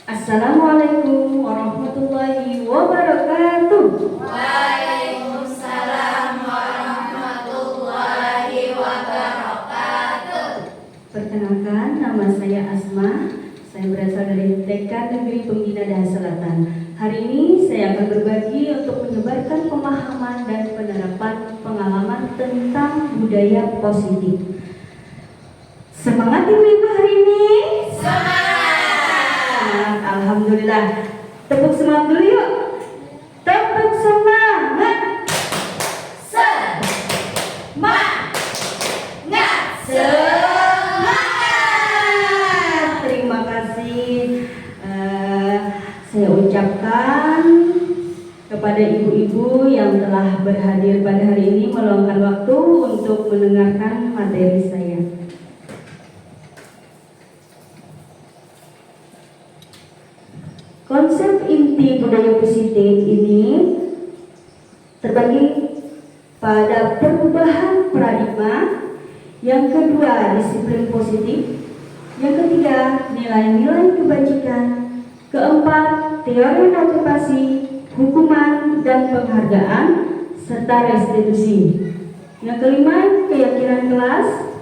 Assalamualaikum warahmatullahi wabarakatuh. Waalaikumsalam warahmatullahi wabarakatuh. Perkenalkan, nama saya Asma. Saya berasal dari TK Negeri Pembina Daha Selatan. Hari ini saya akan berbagi untuk menyebarkan pemahaman dan penerapan pengalaman tentang budaya positif. Semangat ibu-ibu hari ini. Semangat. Alhamdulillah. Tepuk semangat dulu yuk. Tepuk semangat. Semangat. Semangat. Terima kasih. Saya ucapkan kepada ibu-ibu yang telah berhadir pada hari ini meluangkan waktu untuk mendengarkan materi saya. Konsep inti budaya positif ini terbagi pada perubahan paradigma, yang kedua disiplin positif, yang ketiga nilai-nilai kebajikan, keempat teori motivasi, hukuman dan penghargaan, serta restitusi. Yang kelima keyakinan kelas,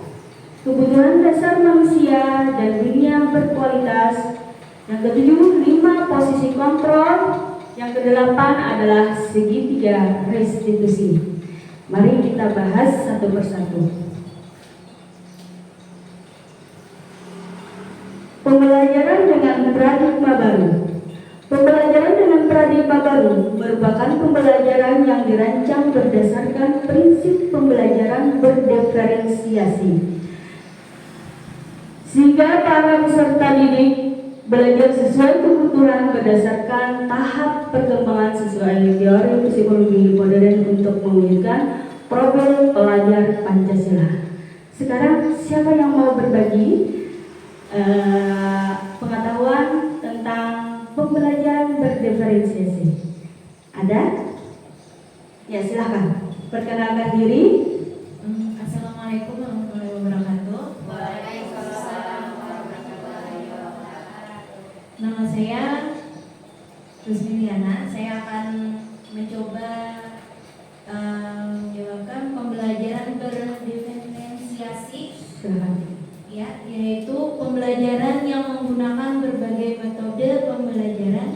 kebutuhan dasar manusia dan dunia berkualitas. Yang ketujuh 5 posisi kontrol. Yang kedelapan adalah segitiga restitusi. Mari kita bahas satu persatu. Pembelajaran dengan paradigma baru. Pembelajaran dengan paradigma baru merupakan pembelajaran yang dirancang berdasarkan prinsip pembelajaran berdiferensiasi, sehingga para peserta didik belajar sesuai kebutuhan berdasarkan tahap perkembangan sesuai teori psikologi modern untuk mewujudkan profil pelajar Pancasila. Sekarang siapa yang mau berbagi pengetahuan tentang pembelajaran berdiferensiasi? Ada? Ya, silahkan. Perkenalkan diri. Assalamualaikum warahmatullahi wabarakatuh. Waalaikumsalam warahmatullahi wabarakatuh. Nama saya Rusmiliana. Saya akan mencoba menjawabkan pembelajaran berdiferensiasi, Silahkan. ya, yaitu pembelajaran yang menggunakan berbagai metode pembelajaran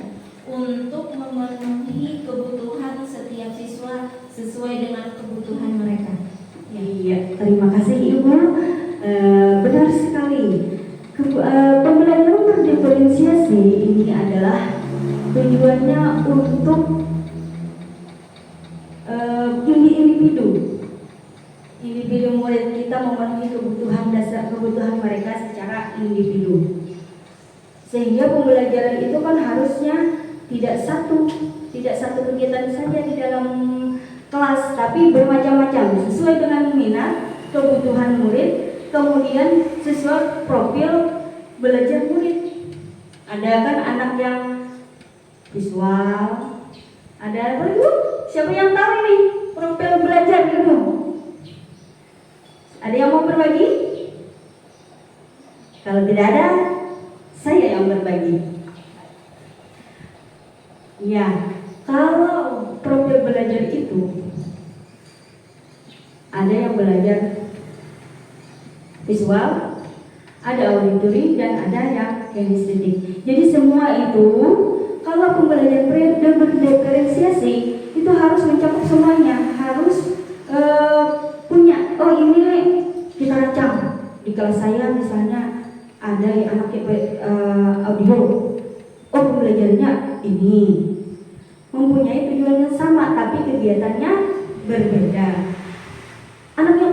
untuk memenuhi kebutuhan setiap siswa sesuai dengan kebutuhan mereka. Iya, terima kasih Ibu. Benar sekali. Pembelajaran berdiferensiasi ini adalah tujuannya untuk individu murid kita memenuhi kebutuhan dasar mereka secara individu. Sehingga pembelajaran itu kan harusnya tidak satu kegiatan saja di dalam kelas, tapi bermacam-macam sesuai dengan minat, kebutuhan murid, kemudian sesuai profil belajar murid. Ada kan anak yang visual, ada apa Ibu? Siapa yang tahu ini profil belajar Ibu? Ada yang mau berbagi? Kalau tidak ada, saya yang berbagi. Ya, kalau profil belajar itu ada yang belajar visual, ada auditory, dan ada yang kinestetik. Jadi semua itu kalau pembelajaran berdiferensiasi itu harus mencakup semuanya, harus punya. Oh, ini kita rancang di kelas saya misalnya ada anak audio. Oh, pembelajarannya ini mempunyai tujuan yang sama tapi kegiatannya berbeda. Anak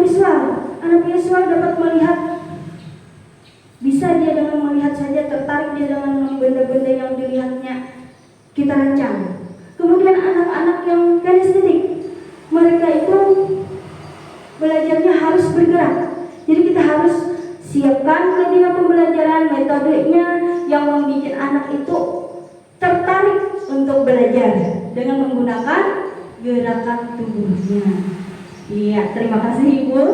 visual dapat melihat, bisa dia dengan melihat saja tertarik dia dengan benda-benda yang dilihatnya, kita rancang. Kemudian anak-anak yang kinestetik, mereka itu belajarnya harus bergerak. Jadi kita harus siapkan media pembelajaran, metodenya yang membuat anak itu tertarik untuk belajar dengan menggunakan gerakan tubuhnya. Iya, terima kasih Ibu.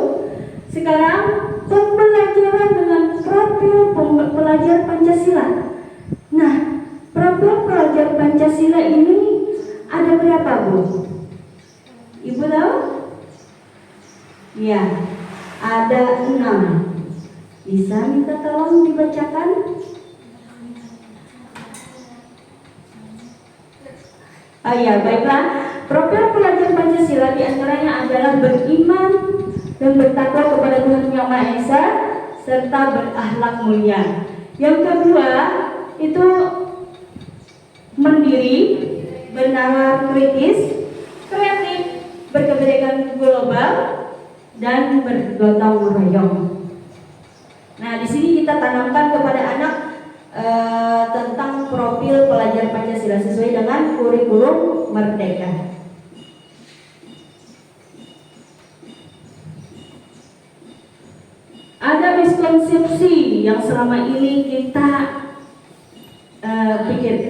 Sekarang pembelajaran dengan profil pelajar Pancasila. Nah, pelajar Pancasila ini ada berapa, Bu? Ibu tahu? Ya, ada 6. Bisa minta tolong dibacakan? Oh ya, baiklah. Profil pelajar Pancasila diantaranya adalah beriman dan bertakwa kepada Tuhan Yang Maha Esa serta berakhlak mulia. Yang kedua itu mandiri, bernalar kritis, kreatif, berkebinekaan global, dan bergotong royong. Nah, di sini kita tanamkan kepada anak tentang profil pelajar Pancasila sesuai dengan kurikulum Merdeka. Ada miskonsepsi yang selama ini kita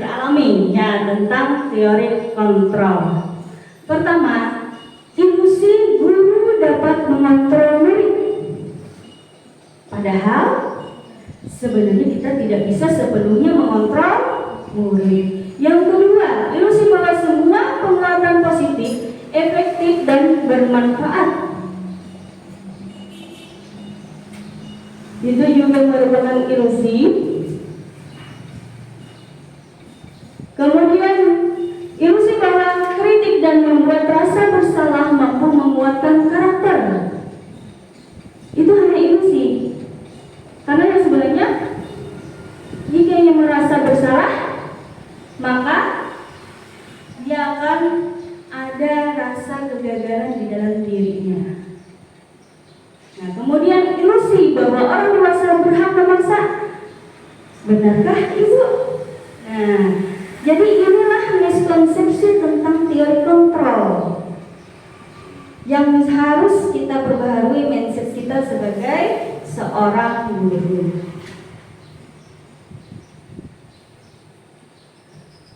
alami ya tentang teori kontrol. Pertama, ilusi guru dapat mengontrol murid. Padahal sebenarnya kita tidak bisa sepenuhnya mengontrol murid. Yang kedua, ilusi bahwa semua penguatan positif, efektif dan bermanfaat. Itu juga merupakan ilusi. Kemudian ilusi bahwa kritik dan membuat rasa bersalah mampu menguatkan karakter. Itu hanya ilusi. Karena yang sebenarnya jika ia merasa bersalah, maka dia akan ada rasa kegagalan di dalam dirinya. Nah, kemudian ilusi bahwa orang dewasa berhak memaksa. Benarkah Ibu? Nah, jadi inilah miskonsepsi tentang teori kontrol yang harus kita perbaharui mindset kita sebagai seorang guru.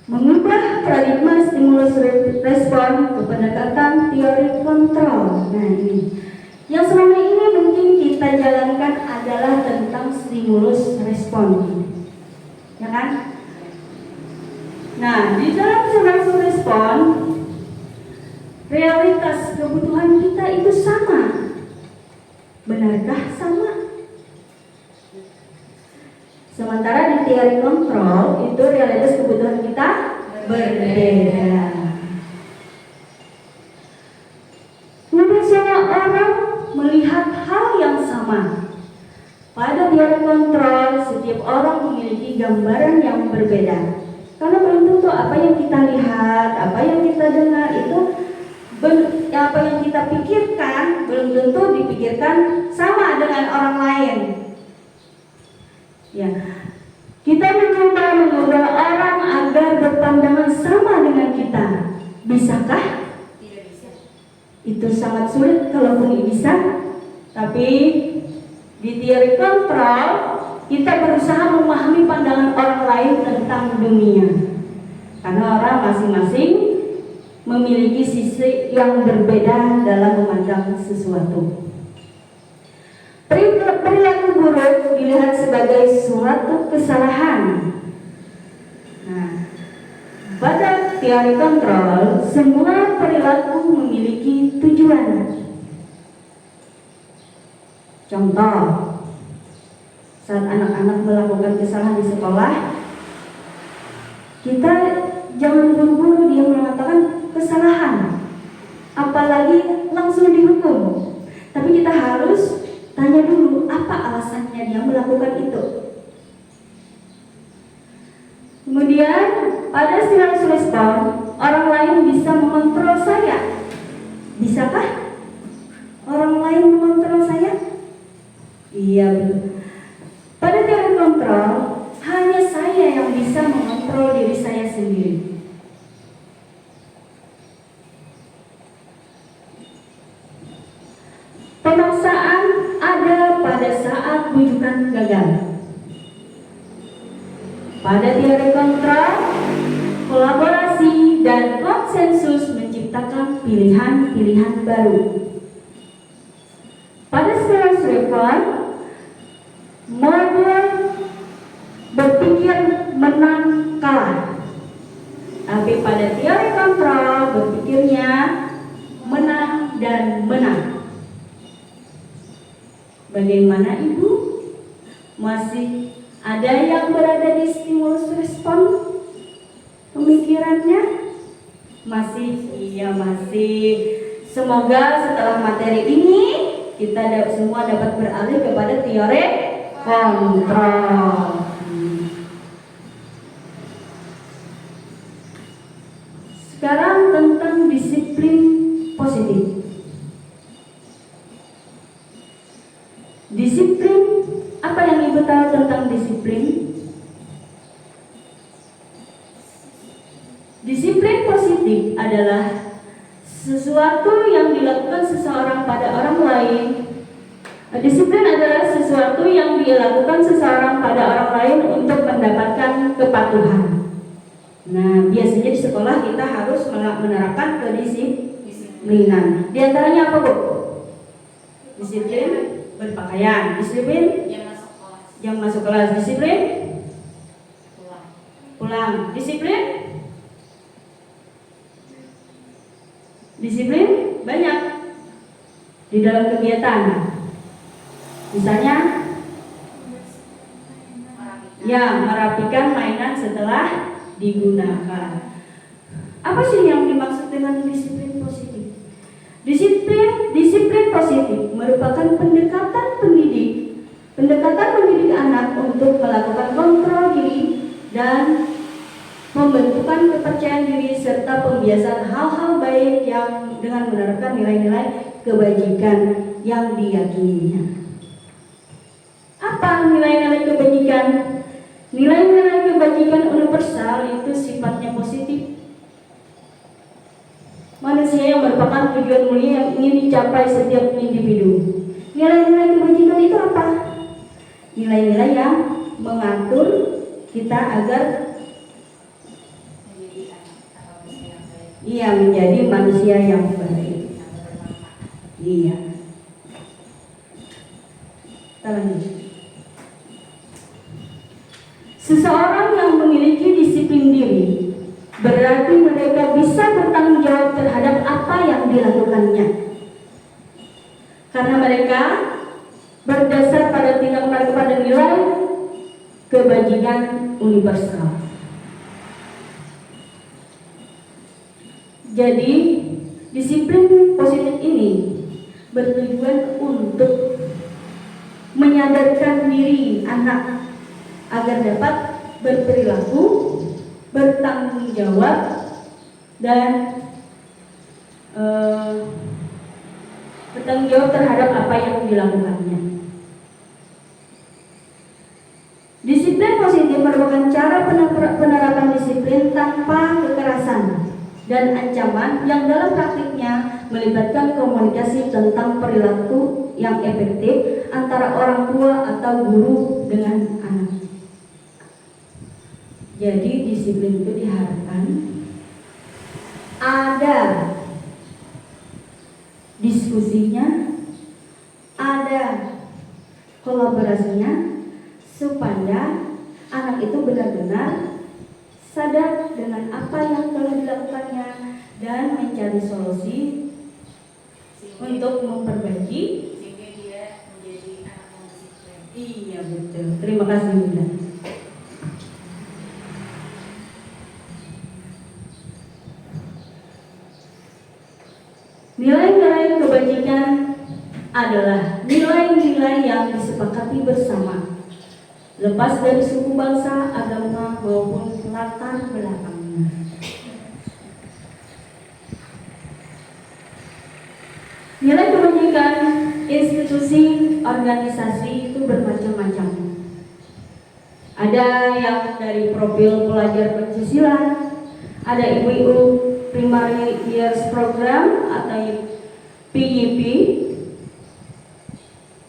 Mengubah paradigma stimulus respon ke pendekatan teori kontrol. Nah, ini yang selama ini mungkin kita jalankan adalah tentang stimulus respon, ya kan? Nah, di dalam stimulus respon, realitas kebutuhan kita itu sama. Benarkah sama? Sementara di teori kontrol itu realitas kebutuhan kita berbeda. Mungkin semua orang melihat hal yang sama. Pada teori kontrol, setiap orang memiliki gambaran yang berbeda. Karena belum tentu apa yang kita lihat, apa yang kita dengar itu apa yang kita pikirkan belum tentu dipikirkan sama dengan orang lain. Ya, kita mencoba mengubah orang agar berpandangan sama dengan kita. Bisakah? Tidak bisa. Itu sangat sulit kalaupun bisa. Tapi di teori kontrol kita berusaha memahami pandangan orang lain tentang dunia. Karena orang masing-masing memiliki sisi yang berbeda dalam memandang sesuatu. Perilaku buruk dilihat sebagai suatu kesalahan. Nah, pada teori kontrol, semua perilaku memiliki tujuan. Contoh, saat anak-anak melakukan kesalahan di sekolah, kita jangan buru-buru dia mengatakan kesalahan, apalagi langsung dihukum. Tapi kita harus tanya dulu apa alasannya dia melakukan itu. Kemudian pada stimulus respon, orang lain bisa mengontrol saya. Bisakah orang lain mengontrol saya? Iya, betul. Pada teori kontrol, hanya saya yang bisa mengontrol diri saya sendiri. Pemaksaan ada pada saat bujukan gagal. Pada teori kontrol, kolaborasi dan konsensus menciptakan pilihan-pilihan baru. Pada stimulus respon, model berpikir menang kalah. Bagaimana Ibu? Masih ada yang berada di stimulus respon pemikirannya? Masih? Iya masih. Semoga setelah materi ini kita semua dapat beralih kepada teori kontrol. Sekarang tentang disiplin positif. Disiplin, apa yang Ibu tahu tentang disiplin? Disiplin positif adalah sesuatu yang dilakukan seseorang pada orang lain. Disiplin adalah sesuatu yang dilakukan seseorang pada orang lain untuk mendapatkan kepatuhan. Nah, biasanya di sekolah kita harus menerapkan kedisiplinan. Di antaranya apa, Bu? Disiplin berpakaian, disiplin jam masuk kelas, disiplin pulang, disiplin banyak di dalam kegiatan. Misalnya ya merapikan mainan setelah digunakan. Apa sih yang dimaksud dengan disiplin positif? Disiplin positif merupakan pendekatan pendidik anak untuk melakukan kontrol diri dan pembentukan kepercayaan diri serta pembiasaan hal-hal baik yang dengan menerapkan nilai-nilai kebajikan yang diyakininya. Apa nilai-nilai kebajikan? Nilai-nilai kebajikan universal itu sifatnya positif. Manusia yang merupakan tujuan mulia yang ingin dicapai setiap individu. Nilai-nilai kebajikan itu apa? Nilai-nilai yang mengatur kita agar menjadi manusia yang baik. Iya. Kita lanjut. Seseorang yang memiliki disiplin diri berarti mereka bisa bertanggung jawab terhadap apa yang dilakukannya. Karena mereka berdasar pada tindak mereka pada nilai kebajikan universal. Jadi, disiplin positif ini bertujuan untuk menyadarkan diri anak agar dapat berperilaku, bertanggung jawab, dan bertanggung jawab terhadap apa yang dilakukannya. Disiplin positif merupakan cara penerapan disiplin tanpa kekerasan dan ancaman yang dalam praktiknya melibatkan komunikasi tentang perilaku yang efektif antara orang tua atau guru dengan anak. Jadi disiplin itu diharapkan ada diskusinya, ada kolaborasinya, supaya anak itu benar-benar sadar dengan apa yang telah dilakukannya dan mencari solusi untuk memperbaiki sehingga dia menjadi anak yang disiplin. Iya betul. Terima kasih Bunda. Nilai-nilai kebajikan adalah nilai-nilai yang disepakati bersama, lepas dari suku bangsa, agama maupun latar belakangnya. Nilai kebajikan institusi organisasi itu bermacam-macam. Ada yang dari profil pelajar Pancasila, ada ibu-ibu Primary Years Program atau PYP,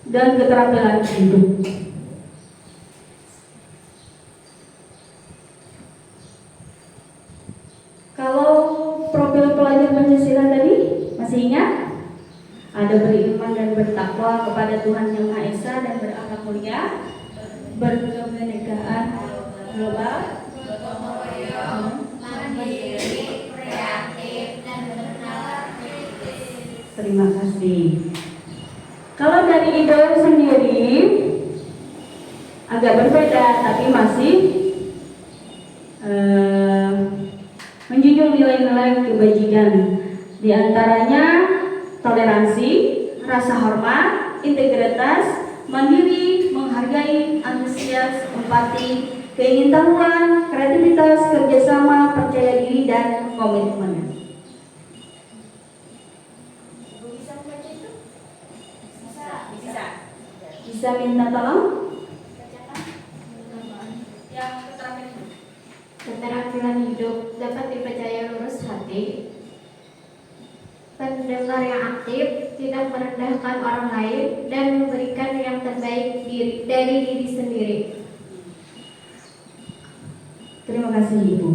dan keterampilan hidup. Kalau profil pelajar Pancasila tadi masih ingat? Ada beriman dan bertakwa kepada Tuhan Yang Maha Esa dan berakhlak mulia, berkebinekaan global, Mandiri, kreatif, dan bernalar kritis. Terima kasih. Kalau dari ibu sendiri agak berbeda, tapi masih menjunjung nilai-nilai kebajikan. Di antaranya toleransi, rasa hormat, integritas, mandiri, menghargai, antusias, empati, keingintahuan, kreativitas, kerjasama, percaya diri, dan komitmen. Bisa membaca itu? Bisa minta tolong? Yang keterangan itu. Keterampilan hidup dapat dipercaya lurus hati, pendengar yang aktif, tidak merendahkan orang lain, dan memberikan yang terbaik dari diri sendiri. Terima kasih Ibu.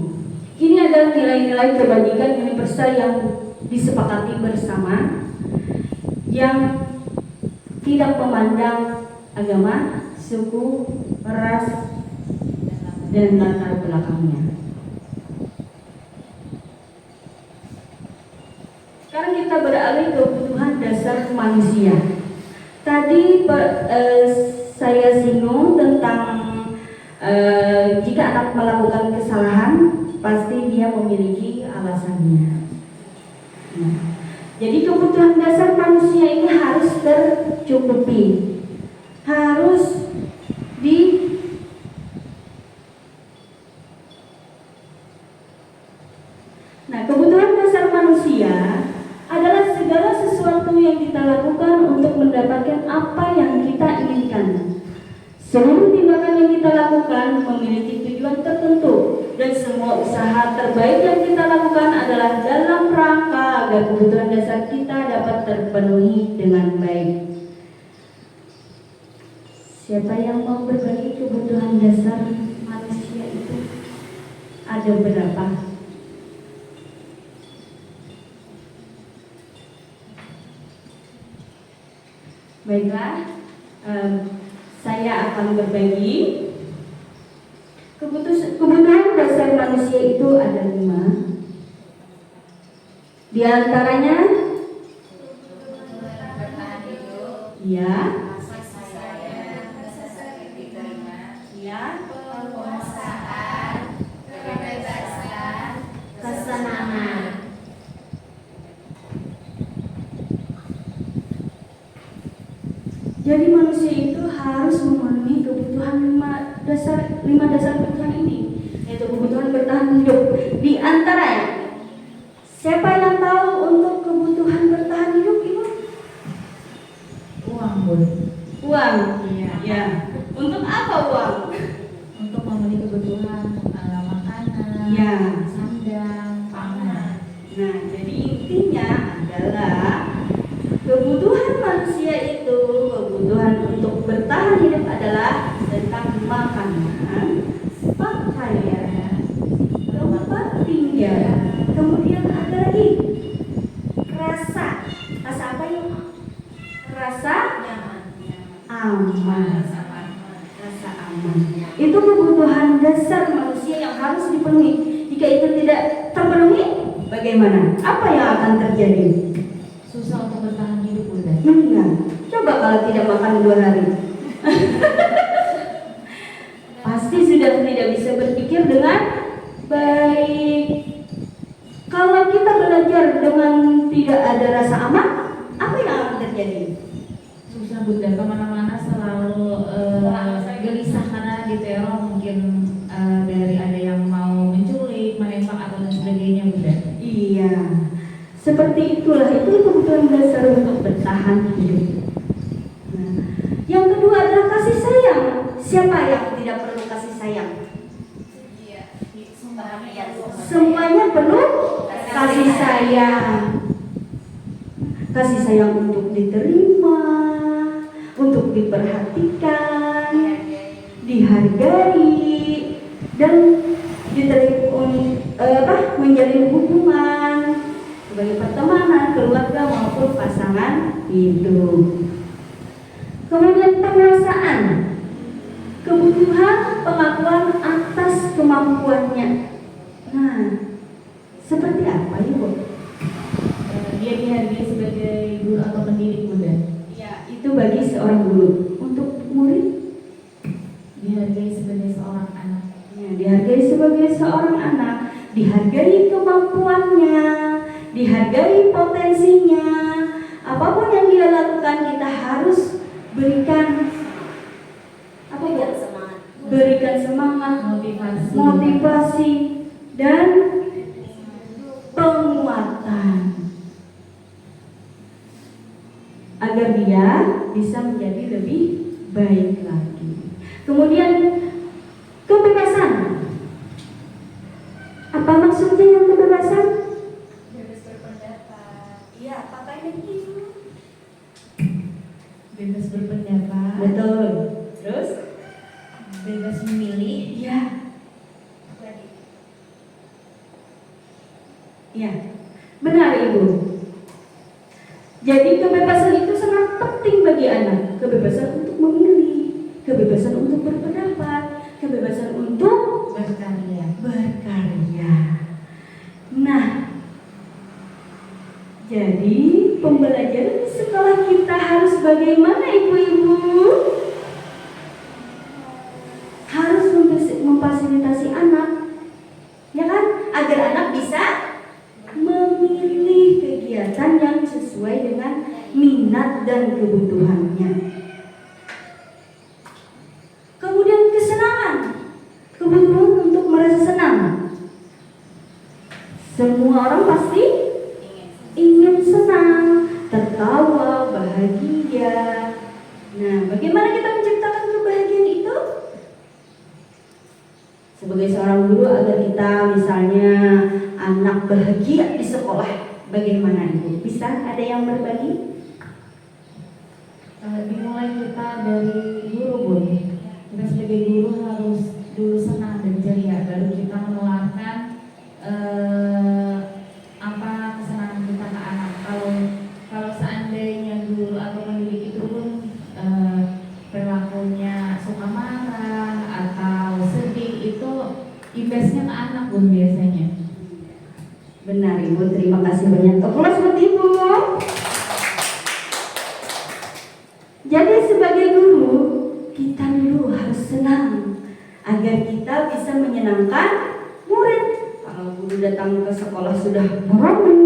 Ini adalah nilai-nilai kebajikan universal yang disepakati bersama, yang tidak memandang agama, suku, ras, dan latar belakangnya. Sekarang kita beralih ke kebutuhan dasar manusia. Tadi saya singgung tentang jika anak melakukan kesalahan, pasti dia memiliki alasannya. Nah, jadi kebutuhan dasar manusia ini harus tercukupi, harus di Nah, kebutuhan dasar manusia adalah segala sesuatu yang kita lakukan untuk mendapatkan apa yang kita inginkan. Seluruh tindakan yang kita lakukan memiliki tujuan tertentu, dan semua usaha terbaik yang kita lakukan adalah dalam rangka agar kebutuhan dasar kita dapat terpenuhi dengan baik. Siapa yang mau berbagi kebutuhan dasar manusia itu? Ada berapa? Baiklah, saya akan berbagi. Kebutuhan dasar manusia itu ada 5. Di antaranya, bertahan hidup, ya, kasih sayang, diterima, ya, penguasaan, kebebasan, Kesenangan. Jadi manusia itu harus memenuhi kebutuhan 5 dasar kebutuhan ini, yaitu kebutuhan bertahan hidup. Di antaranya, siapa yang tahu untuk kebutuhan bertahan hidup itu? Uang, Bun. Uang. Iya. Ya. Untuk apa uang? Untuk memenuhi kebutuhan makanan, Ya. sandang, pangan. Nah, jadi intinya adalah kebutuhan manusia itu, kebutuhan untuk bertahan hidup adalah tentang makanan, pakaian, tempat tinggal, kemudian ada lagi rasa. Rasa apa ya? Rasa aman. Rasa aman. Itu kebutuhan dasar manusia yang harus dipenuhi. Jika itu tidak terpenuhi, bagaimana? Apa yang akan terjadi? Susah untuk bertahan hidup, Bunda. Iya. Coba kalau tidak makan 2 hari. Pasti sudah tidak bisa berpikir dengan baik. Kalau kita belajar dengan tidak ada rasa aman, apa yang akan terjadi? Susah, Bunda. Kemana-mana selalu gelisah karena diteror, mungkin dari ada yang mau menculik, menembak atau dan sebagainya, Bunda. Iya. Seperti itulah, itu kebutuhan dasar untuk bertahan hidup. Nah, yang kedua adalah kasih sayang. Siapa yang tidak perlu kasih sayang? Semuanya perlu kasih sayang. Kasih sayang untuk diterima, untuk diperhatikan, dihargai, dan menjalin hubungan sebagai pertemanan, keluarga maupun pasangan hidup. Kemudian penguasaan, kebutuhan pengakuan atas kemampuannya. Nah, seperti apa Ibu? Dia dihargai sebagai guru atau pendidik, Bunda. Ya, itu bagi seorang guru. Untuk murid, Dihargai sebagai seorang anak. ya, dihargai sebagai seorang anak, dihargai kemampuannya, dihargai potensinya. Apapun yang dia lakukan kita harus berikan apa Bu? semangat. Berikan semangat, motivasi dan penguatan agar dia bisa menjadi lebih baik lagi. Kemudian kebebasan. Apa maksudnya yang kebebasan? Bebas berpendapat. Iya, pakai begitu. Bebas berpendapat. Betul. Terus? Bebas memilih. Iya. Iya. Benar Ibu. Jadi kebebasan itu sangat penting bagi anak. Kebebasan untuk memilih, kebebasan untuk berpendapat, kebebasan untuk berkarya. Nah, jadi pembelajaran di sekolah kita harus bagaimana Ibu-ibu? Harus memfasilitasi anak, ya kan? Agar anak bisa memilih kegiatan yang sesuai dengan minat dan kebutuhannya. Kemudian kesenangan, kebutuhan untuk merasa senang. Semua orang pasti ingin senang, tertawa, bahagia. Nah, bagaimana kita menciptakan kebahagiaan itu? Sebagai seorang guru, agar kita misalnya anak bahagia di sekolah, bagaimana Ibu? Bisa ada yang berbagi? Dimulai kita dari guru, Bun. Kita sebagai guru harus dulu senang dan ceria, baru kita menularkan kesenangan kita ke anak. Kalau seandainya guru atau pendidik itu pun perilakunya suka marah atau sedih, itu imbasnya ke anak, Bun, biasanya. Benar Ibu, terima kasih banyak. Aplaus buat Ibu. Jadi sebagai guru, kita dulu harus senang agar kita bisa menyenangkan murid. Kalau guru datang ke sekolah sudah meramut,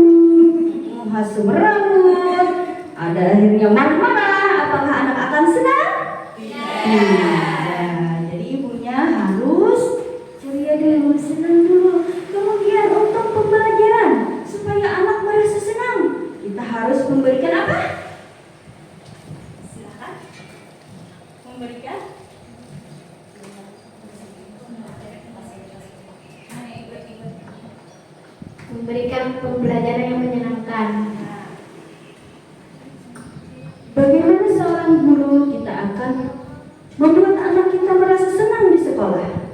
ada akhirnya marah-marah, apakah anak akan senang? Tidak. Jadi ibunya harus ceria dulu, senang dulu. Kemudian untuk pembelajaran supaya anak merasa senang, kita harus memberikan apa? Silakan. Memberikan pembelajaran yang menyenangkan. Bagaimana seorang guru kita akan membuat anak kita merasa senang di sekolah?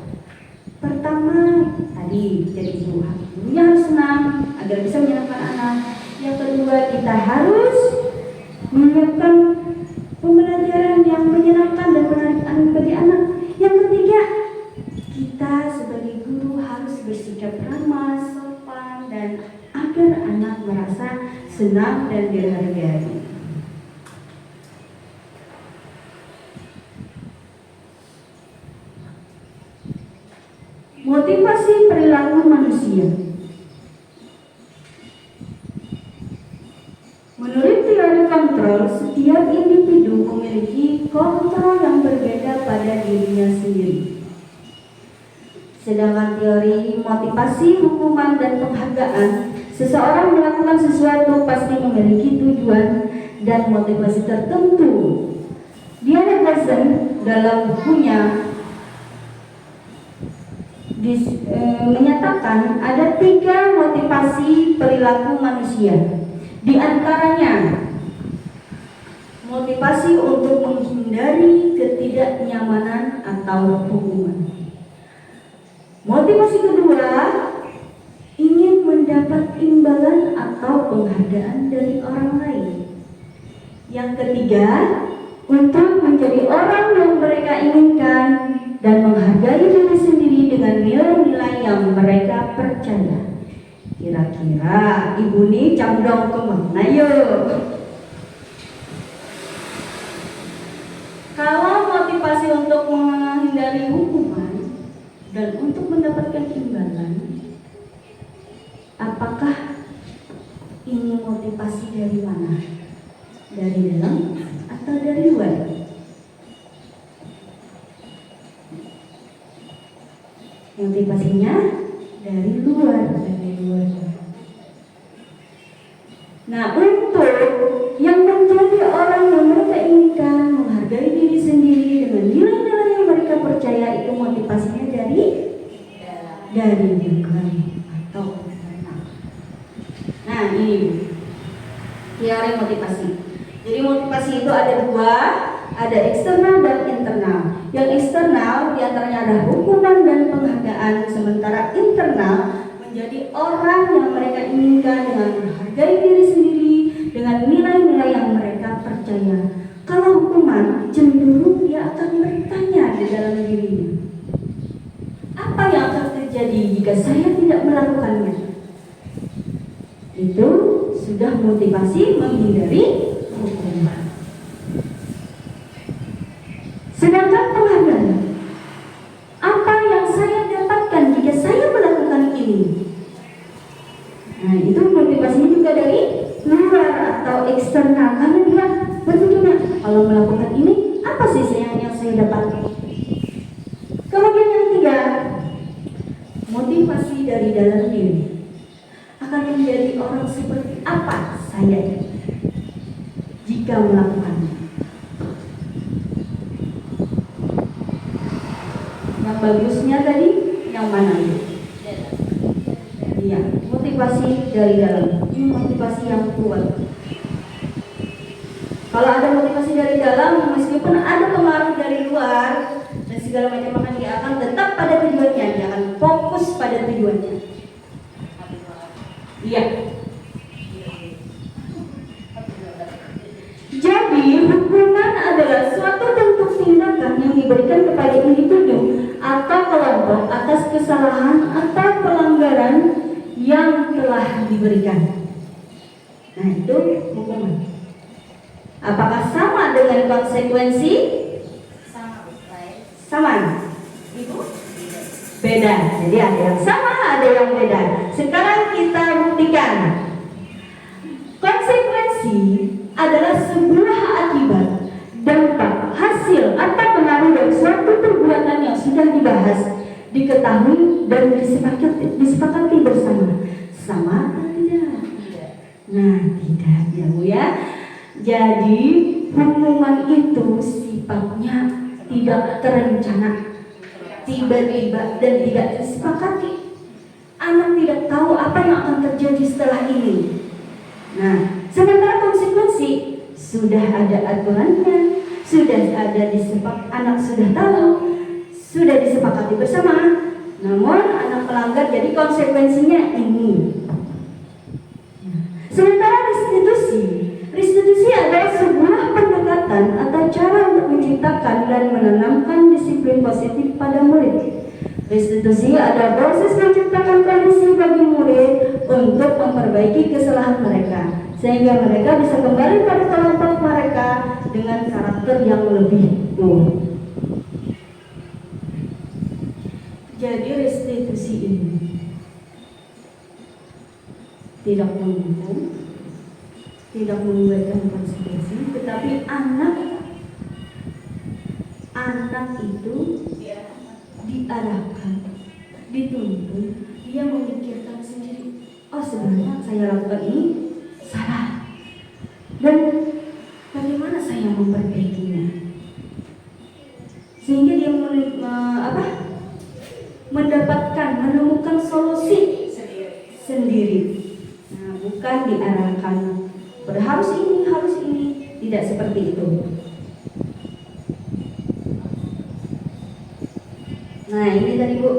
Pertama, tadi jadi gurunya harus senang agar bisa menyenangkan anak. Yang kedua, kita harus menyiapkan pembelajaran yang menyenangkan dan menarik bagi anak. Yang ketiga, kita sebagai guru harus bersikap ramah, sopan, dan agar anak merasa senang dan dihargai. Motivasi perilaku manusia. Menurut teori kontrol, setiap individu memiliki kontrol yang berbeda pada dirinya sendiri. Sedangkan teori motivasi, hukuman, dan penghargaan, seseorang melakukan sesuatu pasti memiliki tujuan dan motivasi tertentu. Diana Gleason dalam bukunya menyatakan ada 3 motivasi perilaku manusia. Di antaranya motivasi untuk menghindari ketidaknyamanan atau hukuman. Motivasi kedua, ingin mendapat imbalan atau penghargaan dari orang lain. Yang ketiga, untuk menjadi orang yang mereka inginkan dan menghargai diri sendiri dengan nilai-nilai yang mereka percaya. Kira-kira ibu nih condong kemana yuk? Kalau motivasi untuk menghindari hukuman dan untuk mendapatkan imbalan, apakah ini motivasi dari mana? Dari dalam atau dari luar? Motivasinya dari luar. Nah, untuk yang menjadi orang yang mereka inginkan, menghargai diri sendiri dengan nilai-nilai yang mereka percaya, itu motivasinya dari dalam atau eksternal. Nah, ini teori motivasi. Jadi motivasi itu ada dua, ada eksternal dan internal. Yang eksternal diantaranya ada hukuman dan penghargaan, sementara internal menjadi orang yang mereka inginkan dengan menghargai diri sendiri, dengan nilai-nilai yang mereka percaya. Kalau hukuman, cenderung dia akan bertanya di dalam dirinya, apa yang akan terjadi jika saya tidak melakukannya? Itu sudah motivasi menghindari hukuman. Sedangkan penghargaan, apa yang saya dapatkan jika saya melakukan ini? Nah, itu motivasinya juga dari luar atau eksternal, karena dia berpikirnya, kalau melakukan ini, apa sih yang saya dapatkan? Kemudian yang ketiga, motivasi dari dalam diri. Akan menjadi orang seperti apa saya jika melakukannya? Yang bagusnya tadi, yang mana itu? Iya, motivasi dari dalam. Ini motivasi yang kuat. Kalau ada motivasi dari dalam, meskipun ada pengaruh dari luar dan segala macam, maka dia akan tetap pada tujuannya, dia akan fokus pada tujuannya. Iya. Jadi hukuman adalah suatu bentuk tindakan yang diberikan kepada individu atau kelompok atas kesalahan atau pelanggaran yang telah diberikan. Nah, itu hukuman. Apakah sama dengan konsekuensi? Sama. Ibu? Beda. Jadi ada yang sama, ada yang beda. Sekarang kita buktikan. Konsekuensi adalah sebuah akibat, dampak, hasil atau pengaruh dari suatu perbuatan yang sudah dibahas, diketahui dan disepakati bersama. Sama atau tidak? Nah, tidak ya Bu ya. Jadi hukuman itu sifatnya tidak terencana, tiba-tiba dan tidak disepakati. Anak tidak tahu apa yang akan terjadi setelah ini. Nah, sementara konsekuensi sudah ada aturannya, sudah ada anak sudah tahu, sudah disepakati bersama. Namun anak pelanggar, jadi konsekuensinya ini. Sementara restitusi adalah sebuah pendekatan atau cara untuk menciptakan dan menanamkan disiplin positif pada murid. Restitusi adalah proses menciptakan kondisi bagi murid untuk memperbaiki kesalahan mereka, sehingga mereka bisa kembali pada kelompok mereka dengan karakter yang lebih buruk. Jadi restitusi ini tidak menghukum, tidak memberikan konsekuensi, tetapi anak itu diarahkan, dituntun, dia memikirkan sendiri, oh sebenarnya saya lakukan ini salah, dan bagaimana saya memperbaikinya, sehingga dia menemukan solusi sendiri. Nah, bukan diarahkan harus ini, tidak seperti itu. Nah, ini tadi Bu,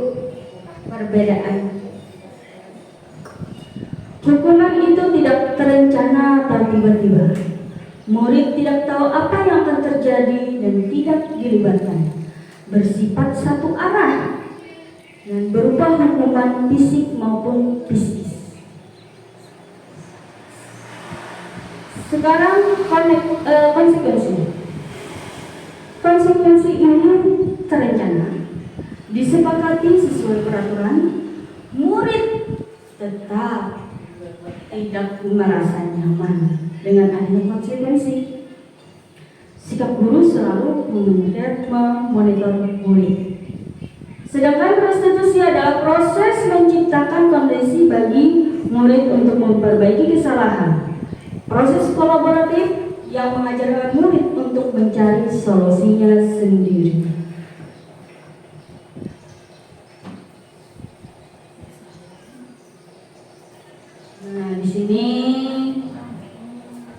perbedaan. Hukuman itu tidak terencana atau tiba-tiba. Murid tidak tahu apa yang akan terjadi dan tidak dilibatkan. Bersifat satu arah dan berupa hukuman fisik maupun psikis. Sekarang konsekuensi sesuai peraturan, murid tetap tidak merasa nyaman dengan adanya konsekuensi. Sikap guru selalu memonitor murid. Sedangkan restitusi adalah proses menciptakan kondisi bagi murid untuk memperbaiki kesalahan. Proses kolaboratif yang mengajarkan murid untuk mencari solusinya sendiri. Nah, di sini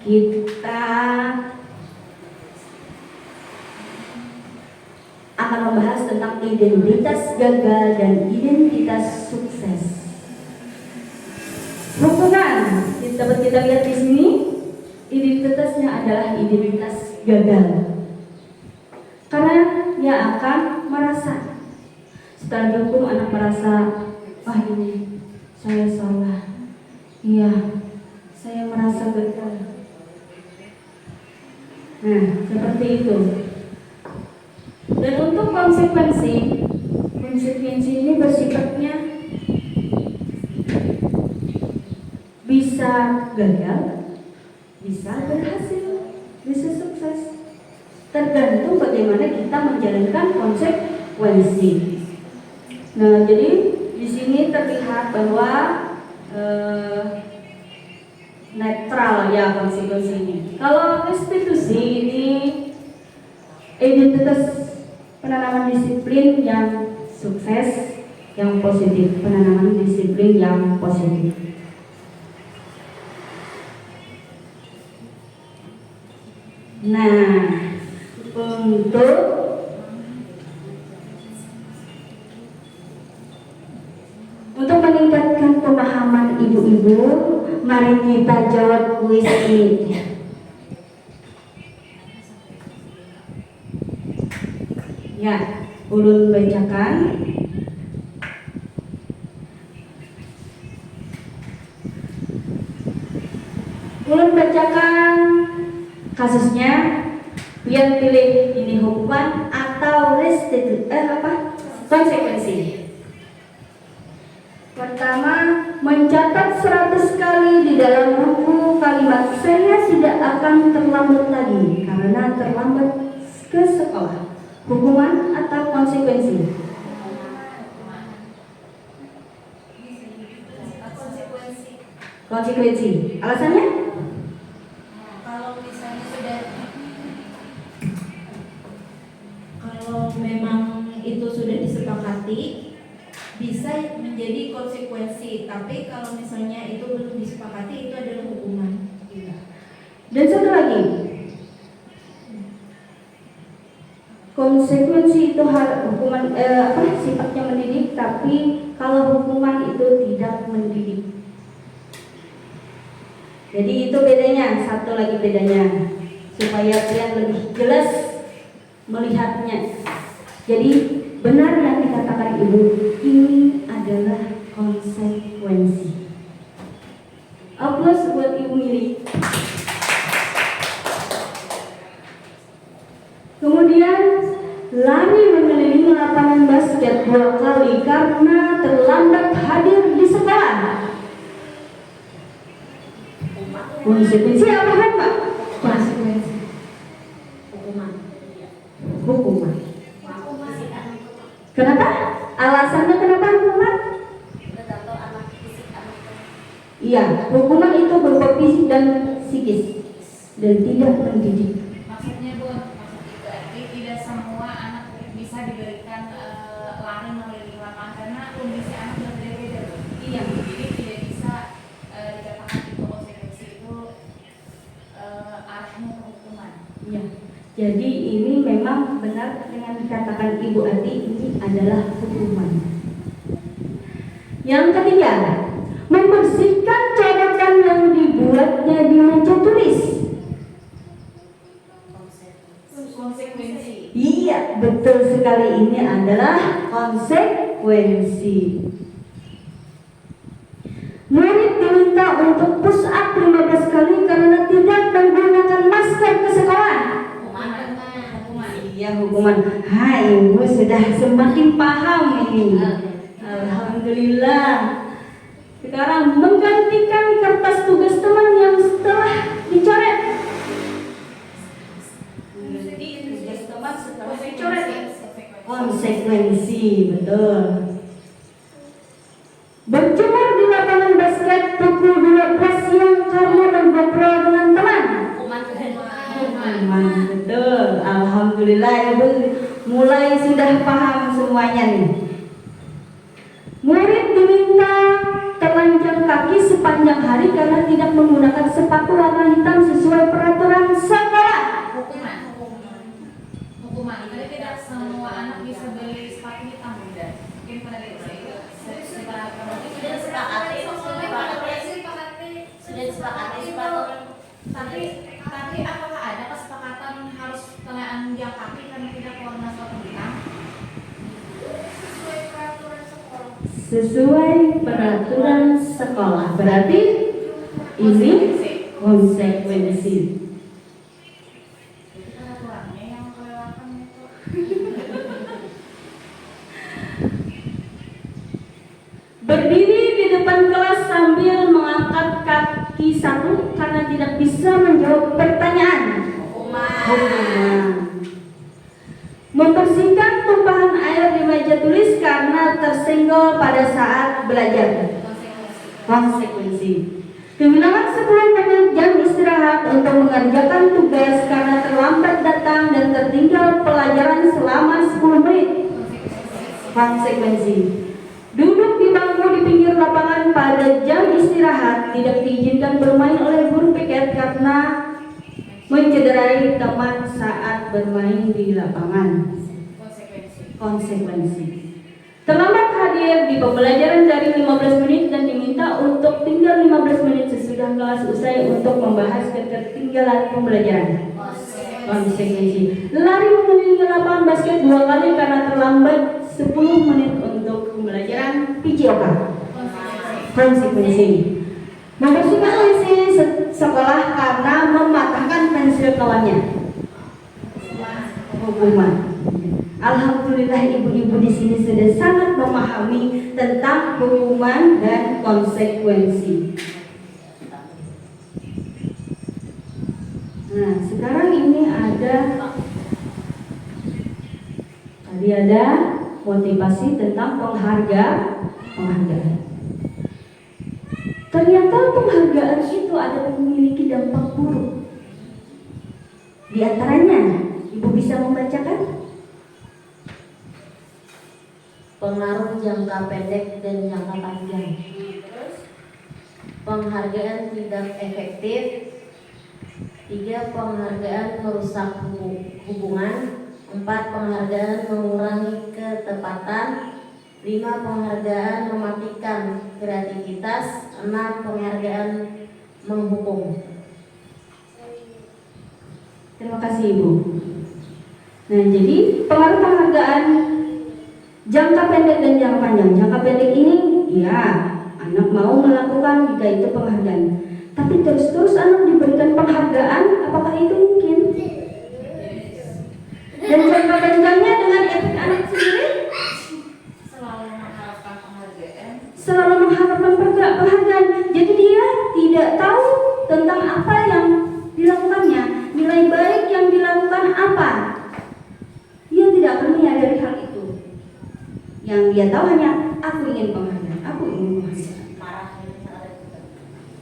kita akan membahas tentang identitas gagal dan identitas sukses. Hubungan dapat kita lihat di sini, identitasnya adalah identitas gagal. Karena dia akan merasa setelah dihukum, anak merasa, wah ini saya salah. Iya, saya merasa gagal. Nah, seperti itu. Dan untuk konsekuensi ini bersifatnya bisa gagal, bisa berhasil, bisa sukses. Tergantung bagaimana kita menjalankan konsekuensi. Nah, jadi di sini terlihat bahwa netral ya konsekuensi ini. Kalau restitusi ini identitas penanaman disiplin yang sukses, yang positif, penanaman disiplin yang positif. Nah, untuk meningkatkan pemahaman ibu-ibu, mari kita jawab kuis ini. Ya, ulun bacakan. Ulun bacakan kasusnya. Biar pilih ini hukuman atau konsekuensi. Pertama, mencatat 100 kali di dalam buku kalimat saya tidak akan terlambat lagi karena terlambat ke sekolah. Hukuman atau konsekuensi? Konsekuensi. Alasannya? Kalau misalnya Kalau memang itu sudah disepakati, bisa menjadi konsekuensi. Tapi kalau misalnya itu belum disepakati, itu adalah hukuman. Dan satu lagi, konsekuensi itu hukuman sifatnya mendidik, tapi kalau hukuman itu tidak mendidik. Jadi itu bedanya, satu lagi bedanya, supaya kalian lebih jelas melihatnya. Jadi benar yang dikatakan ibu, ini adalah konsekuensi. Aplaus buat ibu Mili. Kemudian lari mengelilingi lapangan basket 2 kali karena terlambat hadir di sekolah. Konsekuensi apa kan Pak? Konsekuensi. Hukuman. Kenapa? Alasannya kenapa hukuman? Iya, hukuman itu berupa fisik dan psikis dan tidak mendidik. Maksudnya Bu, tidak semua anak bisa diberikan lari mengelilingi lapangan karena kondisi anak berbeda-beda. Iya. Jadi tidak bisa dikatakan itu konsekuensi itu arahnya ke hukuman. Iya. Jadi ini memang benar dengan dikatakan Ibu Ati, ini adalah hukuman. Yang ketiga, membersihkan coretan yang dibuatnya di meja tulis. Konsekuensi. Iya, betul sekali, ini adalah konsekuensi. Murid diminta untuk push up 15 kali karena tidak menggunakan masker ke sekolah. Hukuman. Iya, hukuman. Hai, Ibu sudah semakin paham ini. Alhamdulillah. Sekarang menggantikan kertas tugas teman yang setelah dicoret. Jadi tugas teman setelah dicoret. Konsekuensi, betul. Berjemur di lapangan basket pukul 12 siang karena berngobrol dengan teman. Teman, betul. Alhamdulillah Ibu mulai sudah paham semuanya nih. Murid diminta telanjang kaki sepanjang hari karena tidak menggunakan sepatu warna hitam sesuai peraturan sekolah. Hukuman. Jadi tidak semua anak bisa beli sepatu hitam, Bunda. Mungkin pernah dengar itu. Sudah disepakati sepatu. Tapi apakah ada kesepakatan harus telanjang kaki karena tidak warna sepatu hitam? Sesuai peraturan sekolah. Berarti ini konsekuensi. Aturannya yang kelewatan itu. Berdiri di depan kelas sambil mengangkat kaki satu karena tidak bisa menjawab pertanyaan. Hukuman. Membersihkan tumpahan air di meja tulis karena tersenggol pada saat belajar. Konsekuensi. Kehilangan 10 menit jam istirahat untuk mengerjakan tugas karena terlambat datang dan tertinggal pelajaran selama 10 menit. Konsekuensi. Duduk di bangku di pinggir lapangan pada jam istirahat, tidak diizinkan bermain oleh guru piket karena mencederai teman saat bermain di lapangan. Konsekuensi. Terlambat hadir di pembelajaran dari 15 menit dan diminta untuk tinggal 15 menit sesudah kelas usai untuk membahas ketertinggalan pembelajaran. Konsekuensi. Lari mengelilingi lapangan basket 2 kali karena terlambat 10 menit untuk pembelajaran PJOK. Konsekuensi. Membersihkan WC sekolah karena mematahkan pensil kawannya. Hukuman. Alhamdulillah ibu-ibu di sini sudah sangat memahami tentang hukuman dan konsekuensi. Nah, sekarang ini tadi ada motivasi tentang penghargaan. Ternyata penghargaan itu ada memiliki dampak buruk. Di antaranya, Ibu bisa membacakan? Pengaruh jangka pendek dan jangka panjang. Penghargaan tidak efektif. 3. Penghargaan merusak hubungan. 4. Penghargaan mengurangi ketepatan. 5. Penghargaan mematikan kreativitas. 6. Penghargaan menghukum. Terima kasih Ibu. Nah, jadi pengaruh penghargaan jangka pendek dan jangka panjang. Jangka pendek ini, ya, anak mau melakukan jika itu penghargaan. Tapi terus-terus anak diberikan penghargaan, apakah itu mungkin? Dan jangka panjangnya dengan efek anak sendiri Selalu mengharapkan penghargaan. selalu mengharapkan penghargaan. Jadi dia tidak tahu tentang apa yang dilakukannya, nilai baik yang dilakukan apa. Dia tidak akan menyadari hal itu. Yang dia tahu hanya aku ingin penghargaan, aku ingin penghargaan.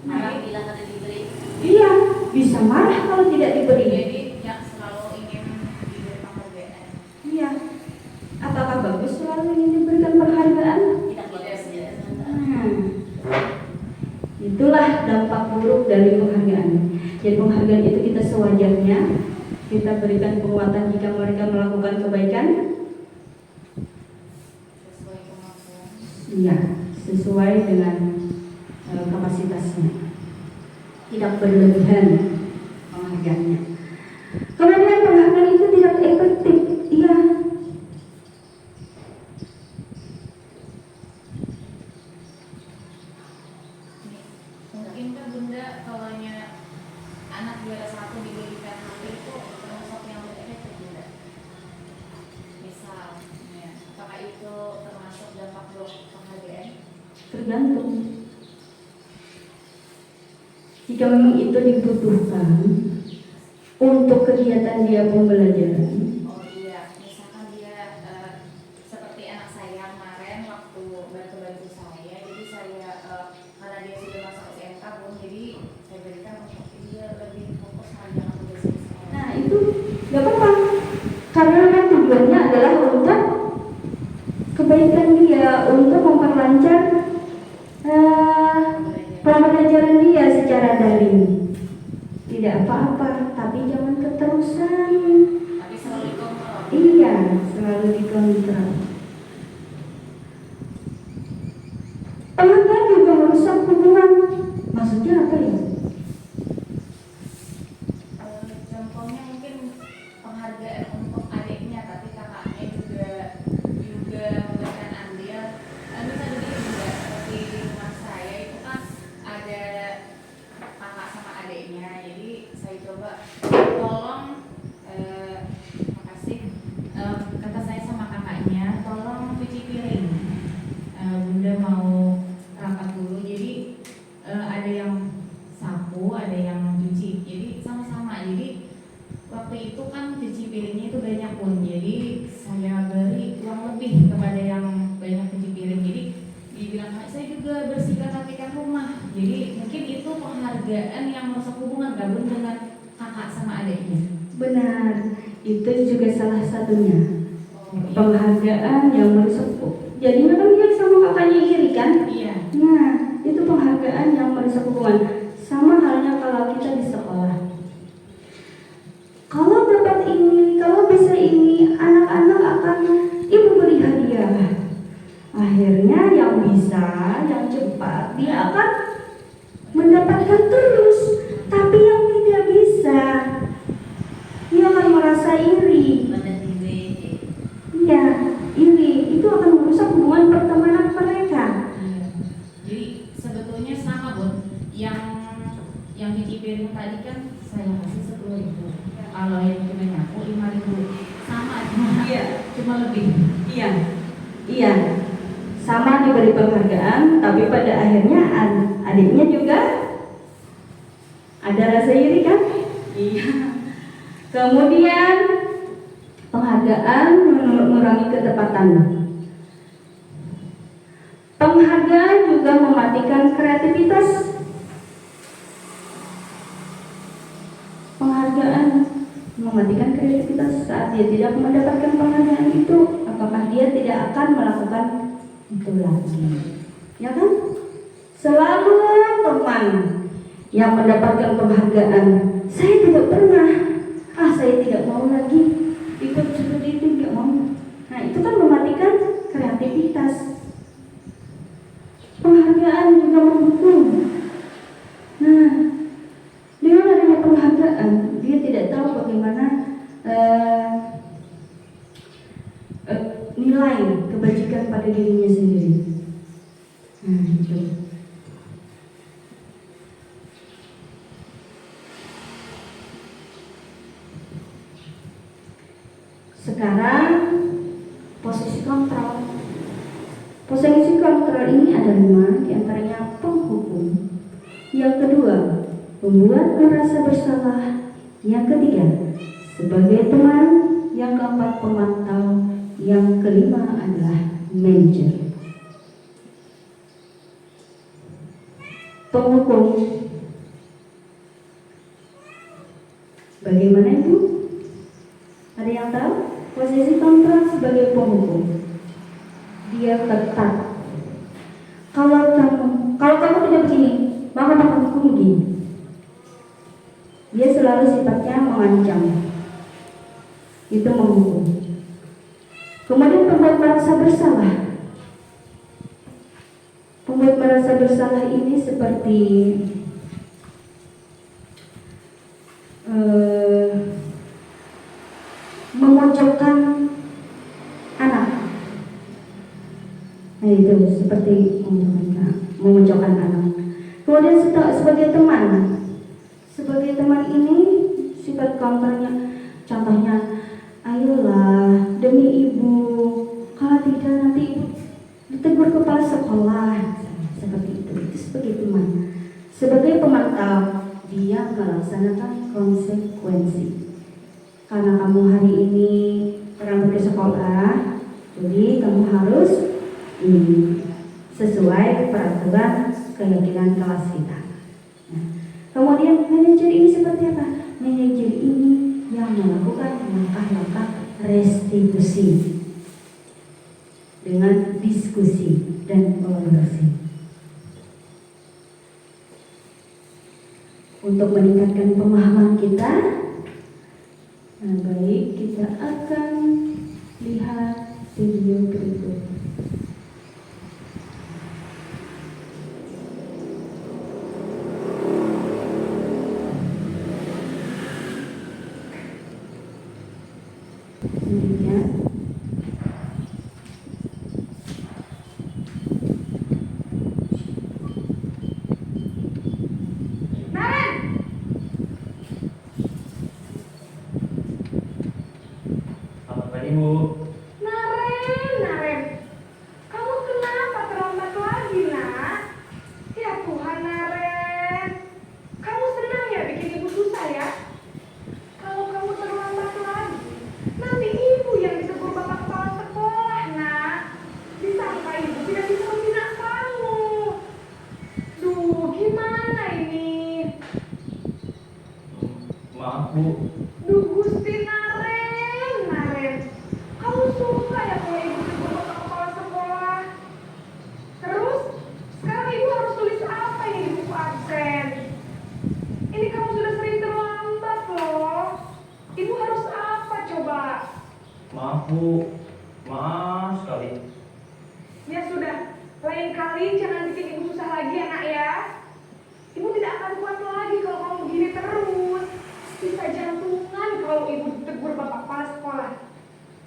Marah bila tidak diberi. Dia bisa marah kalau tidak diberi. Jadi yang selalu ingin diberi penghargaan. Iya. Apakah bagus selalu ingin diberikan penghargaan? Tidak bagus ya. Itulah dampak buruk dari penghargaan. Jadi penghargaan itu kita sewajarnya kita berikan penguatan jika mereka melakukan kebaikan. Sesuai kemampuan. Iya, sesuai dengan kapasitasnya. Tidak berlebihan penghargaannya. Kemudian penghargaan itu tidak efektif. Iya. Mungkin kan Bunda kalau anak juara 1 diberikan HP itu termasuk yang tidak efektif, Bunda. Misal, ya, apakah itu termasuk dampak buruk penghargaan? tergantung. Jika memang itu dibutuhkan untuk kegiatan dia pembelajaran. Oh iya, misalkan dia seperti anak saya kemarin waktu bantu-bantu saya, jadi saya karena dia sudah masuk SMK Bun, jadi saya berikan untuk dia lebih fokus mengerjakan tugas saya. Nah itu gak apa-apa, karena kan tujuannya adalah untuk kebaikan dia, untuk memperlancar pembelajaran dia secara daring. Tidak apa-apa, tapi jangan keterusan. Tapi selalu dikontrol. Iya, selalu dikontrol. Penghargaan juga merusak hubungan. Maksudnya apa ya? Contohnya mungkin penghargaan untuk adiknya, tapi kakaknya juga memberikan andil. Misalnya begini juga di rumah saya itu kan ada kakak sama adiknya, jadi saya coba tolong makasih kata saya sama kakaknya, tolong cuci piring. Bunda mau rapat dulu, jadi ada yang sapu, ada yang cuci, jadi sama-sama. Jadi waktu itu kan cuci piringnya itu banyak Bun, jadi saya beri uang lebih kepada yang banyak cuci piring. Jadi dibilang saya juga bersihkan rapikan rumah. Jadi mungkin itu penghargaan yang merusak hubungan gabung dengan kakak sama adiknya. Benar, itu juga salah satunya. Penghargaan yang merusak. Jadinya kan dia sama kakaknya iri kan? Iya. Nah, itu penghargaan yang merusak hubungan. Sama halnya kalau kita di sekolah. Kalau dapat ini, kalau bisa ini, anak-anak akan ibu beri hadiah. Akhirnya yang bisa, yang cepat, dia akan mendapatkan terus. Tapi yang tidak bisa, dia akan merasa iri. Iya, iri. Itu akan merusak hubungan pertemanan mereka. Jadi sebetulnya sama Bun, yang cuci piring tadi kan saya kasih 10.000. Kalau yang cuma nyapu 5.000. Sama cuma lebih. Iya. Sama diberi penghargaan, tapi pada akhirnya adiknya juga ada rasa iri kan? Iya. Kemudian penghargaan mengurangi ketepatan. Penghargaan juga mematikan kreativitas. Penghargaan mematikan kreativitas saat dia tidak mendapatkan penghargaan itu, apakah dia tidak akan melakukan itu lagi? Ya kan? Selalu teman yang mendapatkan penghargaan, saya tidak pernah, saya tidak mau lagi ikut seperti itu, tidak mau. Nah itu kan mematikan kreativitas. Penghargaan juga mendukung. Nah, dengan adanya penghargaan, dia tidak tahu bagaimana nilai kebajikan pada dirinya sendiri. Nah, itu. Sekarang posisi kontrol. Posisi kontrol ini ada 5, diantaranya penghukum. Yang kedua, membuat merasa bersalah. Yang ketiga, sebagai teman. Yang keempat, pemantau. Yang kelima adalah manajer. Penghukum. Bagaimana itu? Ada yang tahu? Posisi kontrol sebagai penghukum. Dia ketat. Kalau kamu tidak begini, maka hukum begini. Dia selalu sifatnya mengancam. Itu menghukum. Kemudian pembuat merasa bersalah. Pembuat merasa bersalah ini seperti memojokkan anak. Nah itu seperti memojokkan anak. Kemudian sebagai teman ini sifat counternya, contohnya, ayolah demi ibu, kalau tidak nanti ibu ditegur kepala sekolah. Sebagai pemantau, dia melaksanakan konsekuensi. Karena kamu hari ini terlambat ke sekolah, jadi kamu harus sesuai peraturan keyakinan kelas kita. Nah, kemudian manajer ini seperti apa? Manajer ini yang melakukan langkah-langkah restitusi dengan diskusi dan kolaborasi. Untuk meningkatkan pemahaman kita, baik kita akan lihat video berikut. Selanjutnya, Selamat pagi, Bu. Naren, kamu kenapa terlambat lagi, nak? Ya Tuhan, Naren, kamu senang ya bikin ibu susah ya? Kalau kamu terlambat lagi, nanti ibu yang ditegur bapak kepala sekolah, nak. Disangka ibu tidak bisa membina kamu. Duh, gimana ini? Maaf, Bu. Duh, Gusti Naren, kamu suka ya kalau ibu tegur bapak kepala sekolah? Terus, sekarang ibu harus tulis apa ini di buku absen? Ini kamu sudah sering terlambat loh. Ibu harus apa coba? Maaf, Bu. Maaf sekali. Ya sudah, lain kali jangan bikin ibu susah lagi ya, nak ya. Ibu tidak akan kuat lagi kalau kamu begini terus. Bisa jantungan kalau ibu ditegur bapak kepala sekolah.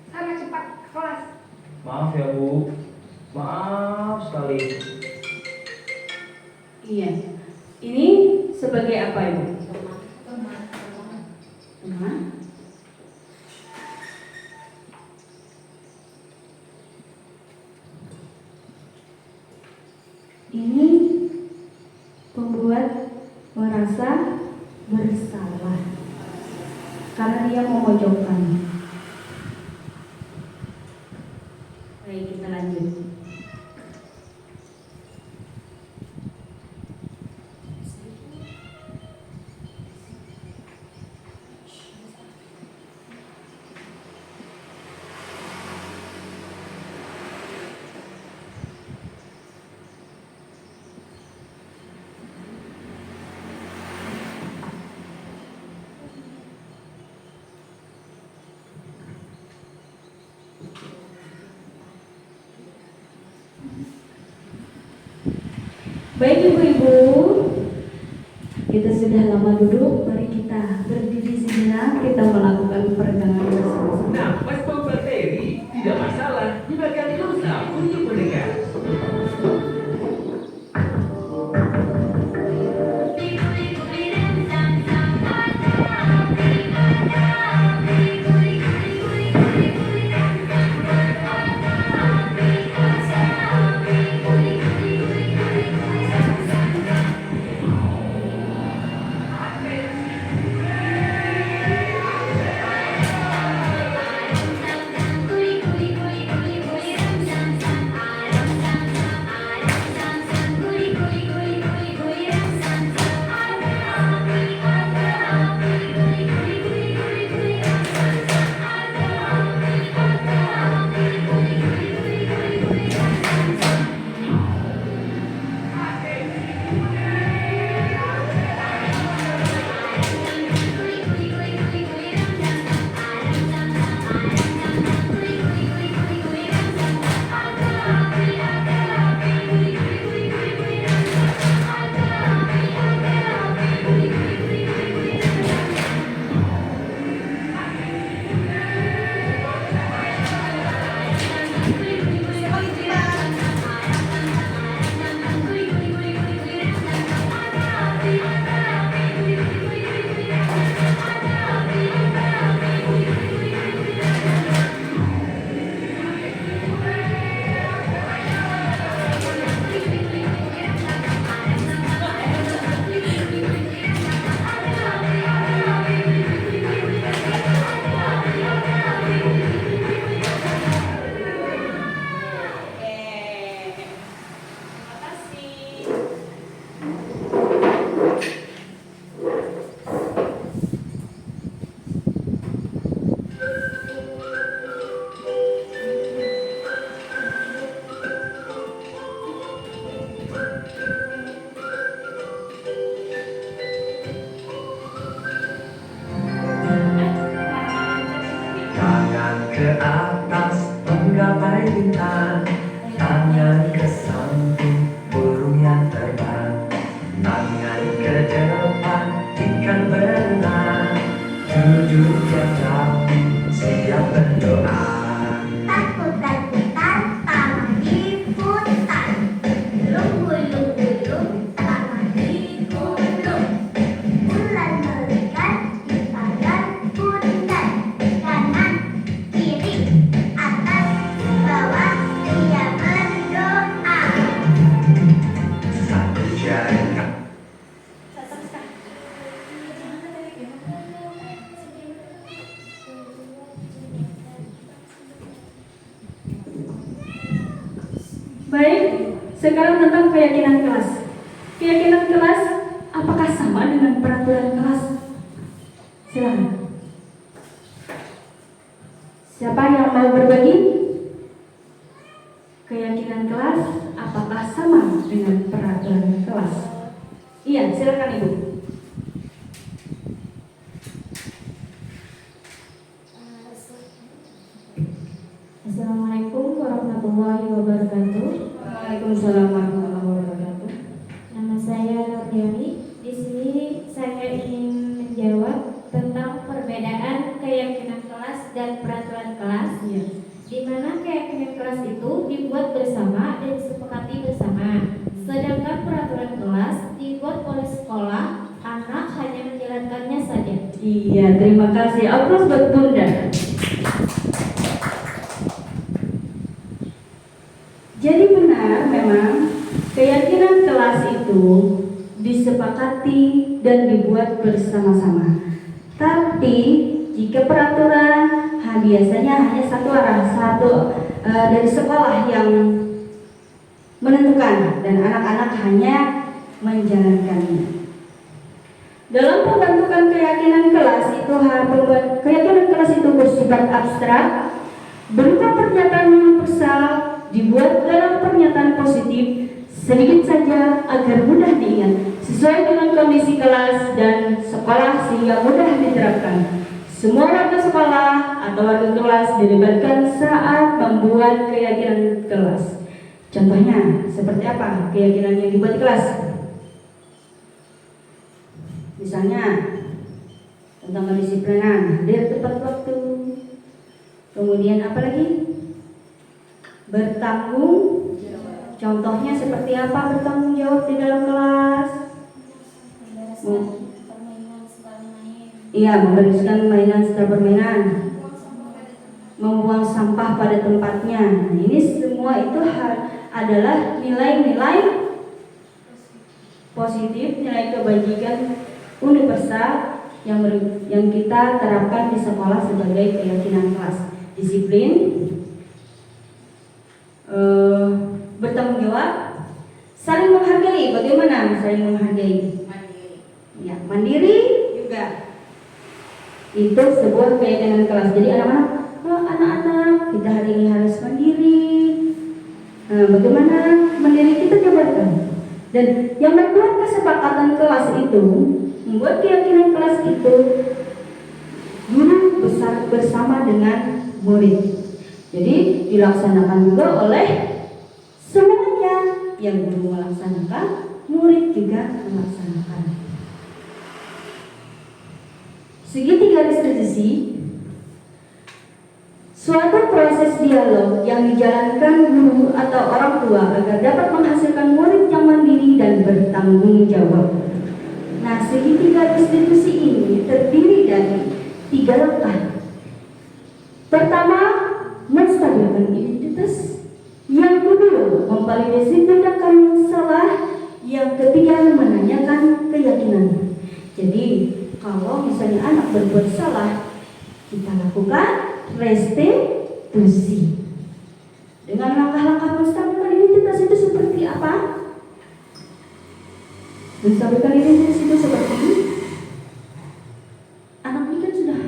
Sana cepat ke kelas. Maaf ya, Bu. Maaf sekali. iya, ini sebagai apa Ibu? Teman. Ini membuat merasa bersalah karena dia memojokkan. Baik, kita lanjut. Baik ibu-ibu, kita sudah lama duduk, mari kita berdiri sejenak, kita melakukan peregangan bersama-sama. Nafas berbakteri tidak masalah, gunakan pulsa untuk mendengar. Tangan ke atas menggapai bintang, tangan ke samping burung yang terbang, tangan ke depan ikan berenang, duduk yang rapi siap berdoa. Takut-takutan tangan diputar, gulung-gulung tangan digulung, bulan melekat di tangan pundak, kanan kiri atas bawah dia berdoa. Satu jari Baik, sekarang tentang keyakinan kelas. Keyakinan kelas apakah sama dengan peraturan kelas? Silakan. Siapa yang mau berbagi? Keyakinan kelas apakah sama dengan peraturan kelas? Iya, silakan Ibu. Assalamualaikum warahmatullahi wabarakatuh. Waalaikumsalam warahmatullahi wabarakatuh. Nama saya Nurdiani. Di sini saya ingin menjawab tentang perbedaan keyakinan kelas dan peraturan kelas. Iya. Di mana keyakinan kelas itu dibuat bersama dan disepakati bersama. Sedangkan peraturan kelas dibuat oleh sekolah, anak hanya menjalankannya saja. Iya, terima kasih. Aplaus buat Bunda. Jadi benar memang keyakinan kelas itu disepakati dan dibuat bersama-sama. Tapi jika peraturan biasanya hanya satu arah, dari sekolah yang menentukan dan anak-anak hanya menjalankannya. Dalam pembentukan keyakinan kelas itu, keyakinan kelas itu bersifat abstrak, berupa pernyataan universal, dibuat dalam pernyataan positif sedikit saja agar mudah diingat, sesuai dengan kondisi kelas dan sekolah sehingga mudah diterapkan. Semua warga sekolah atau warga kelas dilibatkan saat membuat keyakinan kelas. Contohnya seperti apa keyakinan yang dibuat di kelas? Misalnya tentang kedisiplinan, hadir tepat waktu. Kemudian apa lagi? Bertanggung. Contohnya seperti apa bertanggung jawab di dalam kelas? Iya, membereskan mainan setelah permainan, membuang sampah pada tempatnya. Nah, ini semua itu adalah nilai-nilai positif, nilai kebajikan universal yang kita terapkan di sekolah sebagai keyakinan kelas. Disiplin, bertanggung jawab, saling menghargai. Bagaimana saling menghargai? Ya, mandiri juga. Itu sebuah keyakinan kelas. Jadi anak-anak kita hari ini harus mandiri. Bagaimana mandiri kita jabarkan. Dan yang membuat kesepakatan kelas itu, membuat keyakinan kelas itu, guru besar bersama dengan murid. Jadi dilaksanakan juga oleh semuanya. Yang guru melaksanakan, murid juga melaksanakan. Segitiga restitusi, suatu proses dialog yang dijalankan guru atau orang tua agar dapat menghasilkan murid yang mandiri dan bertanggung jawab. Nah, segitiga restitusi ini terdiri dari 3 langkah. Pertama, menstabilkan identitas. Yang kedua, memvalidasi tindakan yang salah. Yang ketiga, menanyakan keyakinan. Jadi, kalau misalnya anak berbuat salah, kita lakukan restitusi. Dengan langkah-langkah menstabilkan identitas itu seperti apa? Menstabilkan identitas itu seperti anak ini kan sudah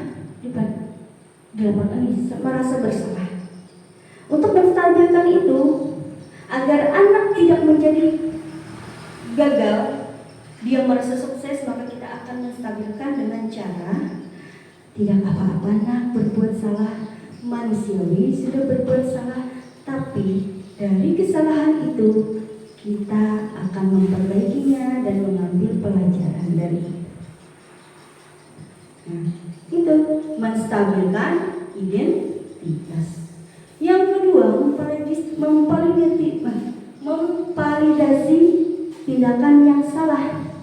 dilaporkan merasa bersalah. Untuk menstabilkan itu, agar anak tidak menjadi gagal, dia merasa sukses, maka kita akan menstabilkan dengan cara tidak apa-apa nak berbuat salah, manusiawi sudah berbuat salah, tapi dari kesalahan itu kita akan memperbaikinya dan mengambil pelajaran dari itu. Nah, itu menstabilkan identitas. Yang kedua, memvalidasi tindakan yang salah.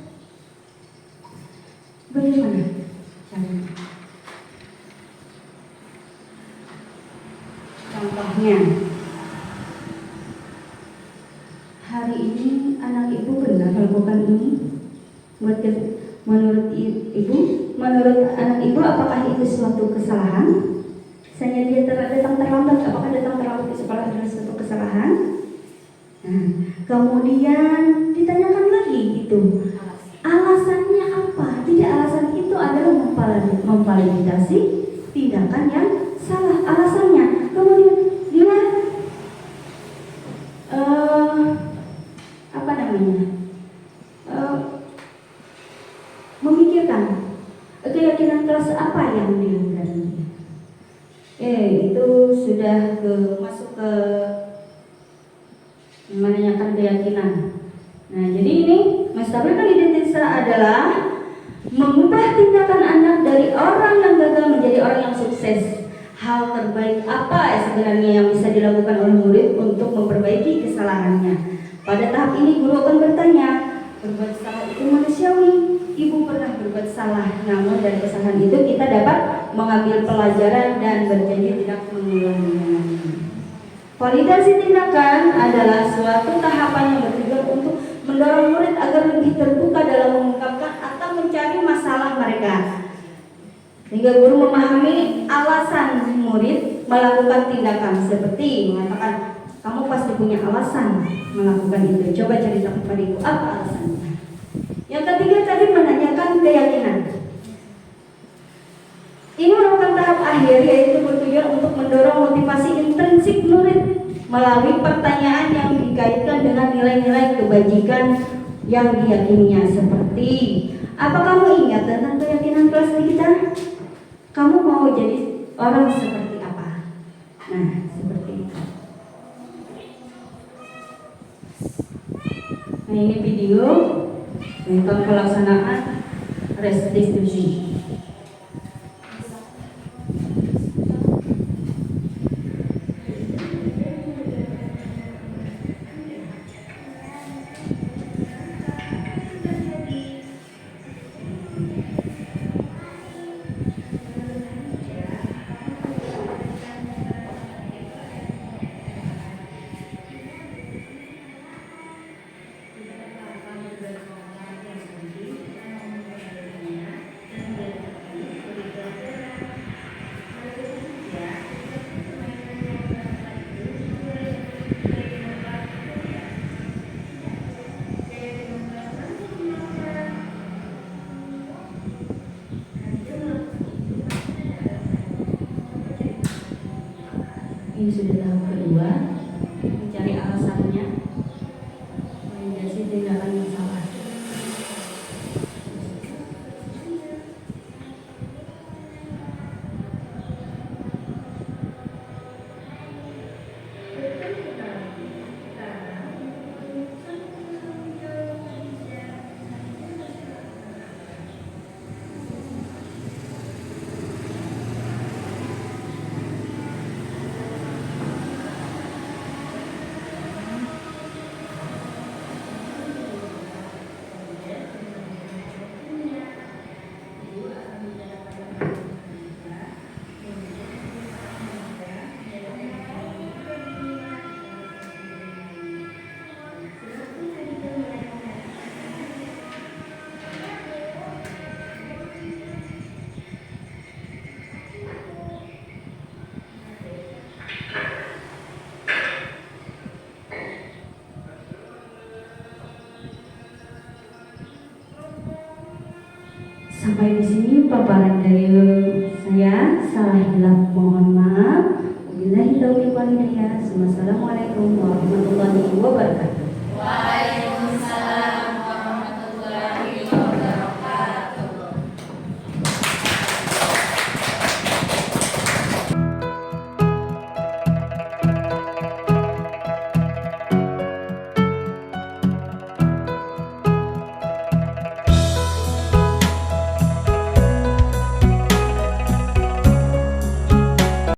Bagaimana caranya? Contohnya, hari ini anak ibu benar melakukan ini. Menurut anak ibu, apakah itu suatu kesalahan? Misalnya dia datang terlambat, apakah datang terlambat ke sekolah adalah suatu kesalahan? Nah, kemudian ditanyakan lagi itu, alasannya apa? Tidak, alasan itu adalah memvalidasi tindakan yang salah. Alasannya, kemudian dia memikirkan keyakinan kelas apa yang dilanggarnya. Itu sudah masuk ke menanyakan keyakinan. Nah, jadi ini menstabilkan identitas adalah mengubah tindakan anak dari orang yang gagal menjadi orang yang sukses. Hal terbaik apa sebenarnya yang bisa dilakukan oleh murid untuk memperbaiki kesalahannya? Pada tahap ini guru akan bertanya, berbuat salah itu manusiawi. Ibu pernah berbuat salah, namun dari kesalahan itu kita dapat mengambil pelajaran dan berjanji tidak mengulanginya. Validasi tindakan adalah suatu tahapan yang bertujuan untuk mendorong murid agar lebih terbuka dalam mengungkapkan atau mencari masalah mereka, sehingga guru memahami alasan murid melakukan tindakan. Seperti mengatakan, kamu pasti punya alasan melakukan itu, coba cerita kepada ibu apa alasannya. Yang ketiga tadi menanyakan keyakinan. Ini merupakan tahap akhir, yaitu bertujuan untuk mendorong motivasi intrinsik murid melalui pertanyaan yang dikaitkan dengan nilai-nilai kebajikan yang diyakininya. Seperti, apa kamu ingat tentang keyakinan kelas kita? Kamu mau jadi orang seperti apa? Nah, seperti itu. Nah, ini video tentang pelaksanaan restitusi. Ini sudah tahap kedua, mencari alasannya, validasi tindakan yang salah. Sampai di sini paparan dari saya. Salah hilaf mohon maaf. Wabillahi taufiq wal hidayah. Wassalamualaikum warahmatullahi wabarakatuh.